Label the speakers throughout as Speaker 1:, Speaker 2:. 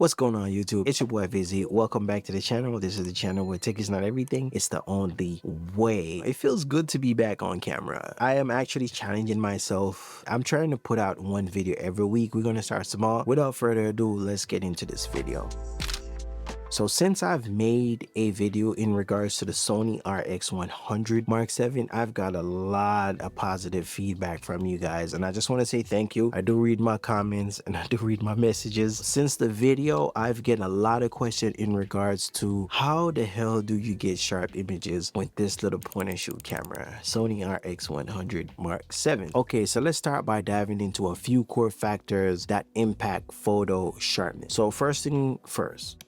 Speaker 1: What's going on YouTube? It's your boy Vizzy. Welcome back to the channel. This is the channel where tech is not everything. It's the only way. It feels good to be back on camera. I am actually challenging myself. I'm trying to put out one video every week. We're going to start small. Without further ado, let's get into this video. So since I've made a video in regards to the Sony RX100 VII, I've got a lot of positive feedback from you guys, and I just want to say thank you. I do read my comments and I do read my messages. Since the video, I've getting a lot of questions in regards to how the hell do you get sharp images with this little point and shoot camera, Sony RX100 VII. Okay, so let's start by diving into a few core factors that impact photo sharpness. So first thing first,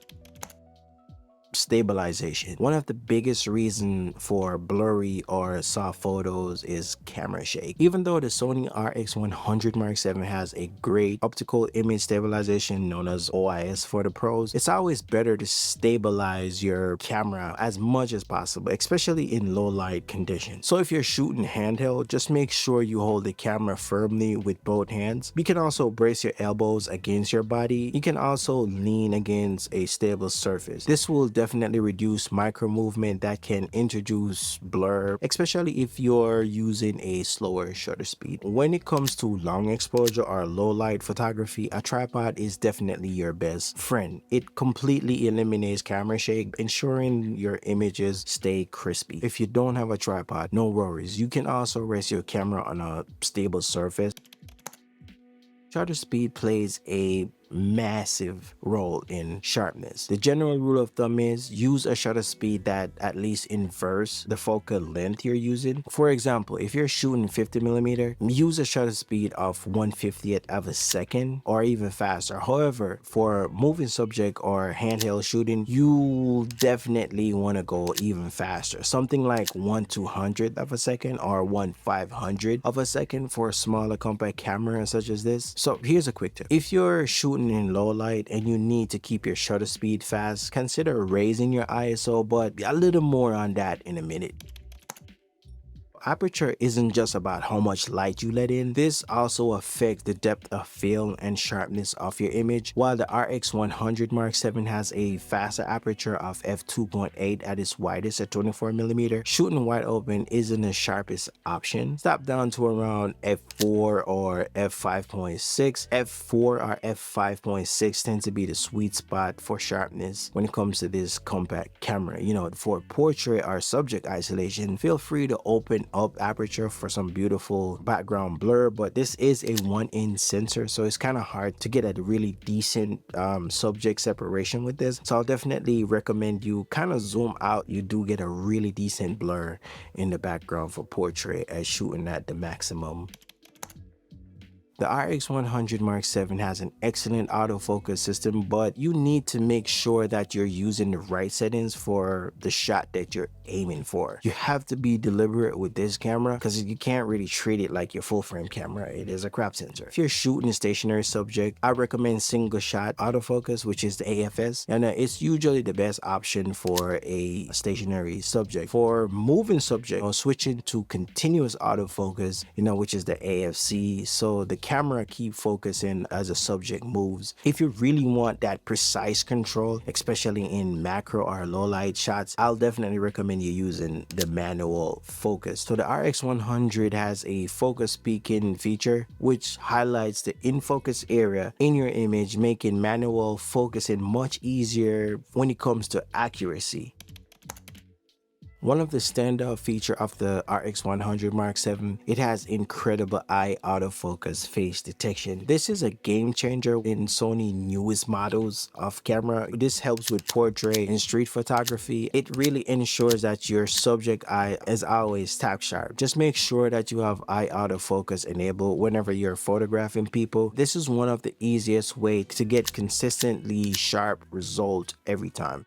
Speaker 1: stabilization. One of the biggest reasons for blurry or soft photos is camera shake. Even though the Sony RX100 VII has a great optical image stabilization known as OIS for the pros, it's always better to stabilize your camera as much as possible, especially in low light conditions. So if you're shooting handheld, just make sure you hold the camera firmly with both hands. You can also brace your elbows against your body. You can also lean against a stable surface. This will definitely reduce micro movement that can introduce blur, especially if you're using a slower shutter speed. When it comes to long exposure or low light photography, a tripod is definitely your best friend. It completely eliminates camera shake, ensuring your images stay crispy. If you don't have a tripod, no worries. You can also rest your camera on a stable surface. Shutter speed plays a massive role in sharpness. The general rule of thumb is use a shutter speed that at least inverse the focal length you're using. For example, if you're shooting 50mm, use a shutter speed of 1/50th of a second or even faster. However, for moving subject or handheld shooting, you definitely want to go even faster. Something like 1/200th of a second or 1/500th of a second for a smaller compact camera such as this. So here's a quick tip. If you're shooting in low light and you need to keep your shutter speed fast, consider raising your ISO, but a little more on that in a minute. Aperture isn't just about how much light you let in. This also affects the depth of field and sharpness of your image. While the RX100 VII has a faster aperture of f2.8 at its widest at 24mm, shooting wide open isn't the sharpest option. Stop down to around f4 or f5.6. f4 or f5.6 tends to be the sweet spot for sharpness when it comes to this compact camera. You know, for portrait or subject isolation, feel free to open up aperture for some beautiful background blur, but this is a 1-inch sensor, so it's kind of hard to get a really decent subject separation with this. So I'll definitely recommend you kind of zoom out. You do get a really decent blur in the background for portrait as shooting at the maximum. The RX100 VII has an excellent autofocus system, but you need to make sure that you're using the right settings for the shot that you're aiming for. You have to be deliberate with this camera because you can't really treat it like your full frame camera. It is a crop sensor. If you're shooting a stationary subject, I recommend single shot autofocus, which is the AFS, and it's usually the best option for a stationary subject. For moving subject, switching to continuous autofocus, which is the AFC, so the camera keep focusing as a subject moves. If you really want that precise control, especially in macro or low light shots, I'll definitely recommend you using the manual focus. So the RX100 has a focus peaking feature which highlights the in focus area in your image, making manual focusing much easier when it comes to accuracy. One of the standout features of the RX100 VII, it has incredible eye autofocus face detection. This is a game changer in Sony newest models of camera. This helps with portrait and street photography. It really ensures that your subject eye is always tack-sharp. Just make sure that you have eye autofocus enabled whenever you're photographing people. This is one of the easiest ways to get consistently sharp result every time.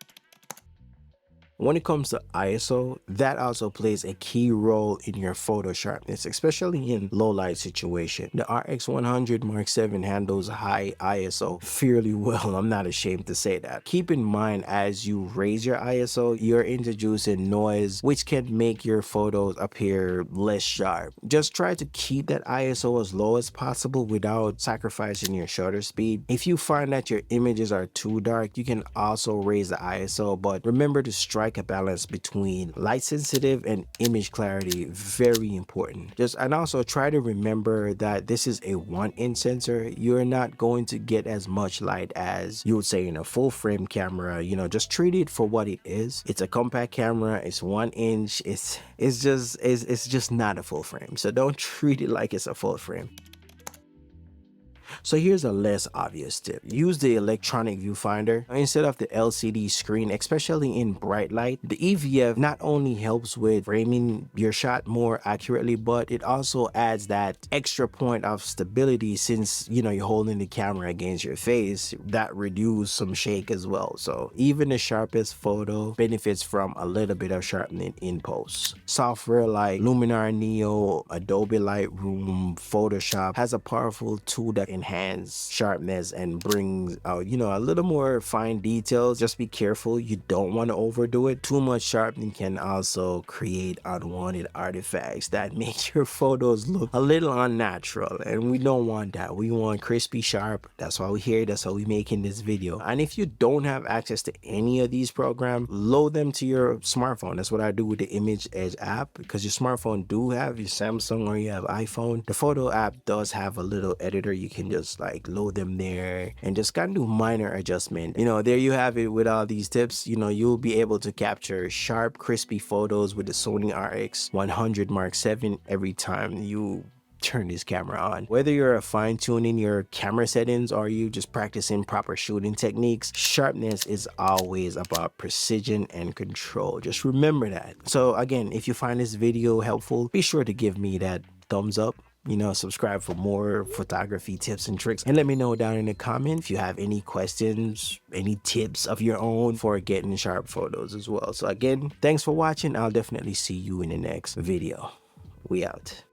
Speaker 1: When it comes to ISO, that also plays a key role in your photo sharpness, especially in low light situation. The RX100 Mark VII handles high ISO fairly well, I'm not ashamed to say that. Keep in mind, as you raise your ISO, you're introducing noise, which can make your photos appear less sharp. Just try to keep that ISO as low as possible without sacrificing your shutter speed. If you find that your images are too dark, you can also raise the ISO, but remember to strike a balance between light sensitive and image clarity. Very important. And also try to remember that this is a 1-inch sensor. You're not going to get as much light as you would say in a full frame camera. You know, just treat it for what it is. It's a compact camera, it's 1 inch, it's just not a full frame, so don't treat it like it's a full frame. So here's a less obvious tip. Use the electronic viewfinder instead of the LCD screen, especially in bright light. The EVF not only helps with framing your shot more accurately, but it also adds that extra point of stability since, you know, you're holding the camera against your face. That reduces some shake as well. So even the sharpest photo benefits from a little bit of sharpening in post. Software like Luminar Neo, Adobe Lightroom, Photoshop has a powerful tool that enhances sharpness and brings out, you know, a little more fine details. Just be careful, you don't want to overdo it. Too much sharpening can also create unwanted artifacts that make your photos look a little unnatural, and we don't want that. We want crispy sharp. That's why we're here, that's why we're making this video. And if you don't have access to any of these programs, load them to your smartphone. That's what I do with the Image Edge app, because your smartphone do have your Samsung or you have iPhone. The photo app does have a little editor. You can just like load them there and just kind of do minor adjustment. You know, there you have it. With all these tips, you know, you'll be able to capture sharp, crispy photos with the Sony RX100 Mark VII every time you turn this camera on. Whether you're fine-tuning your camera settings or you just practicing proper shooting techniques, sharpness is always about precision and control. Just remember that. So again, if you find this video helpful, be sure to give me that thumbs up. You know, subscribe for more photography tips and tricks, and let me know down in the comments if you have any questions, any tips of your own for getting sharp photos as well. So again, thanks for watching. I'll definitely see you in the next video. We out.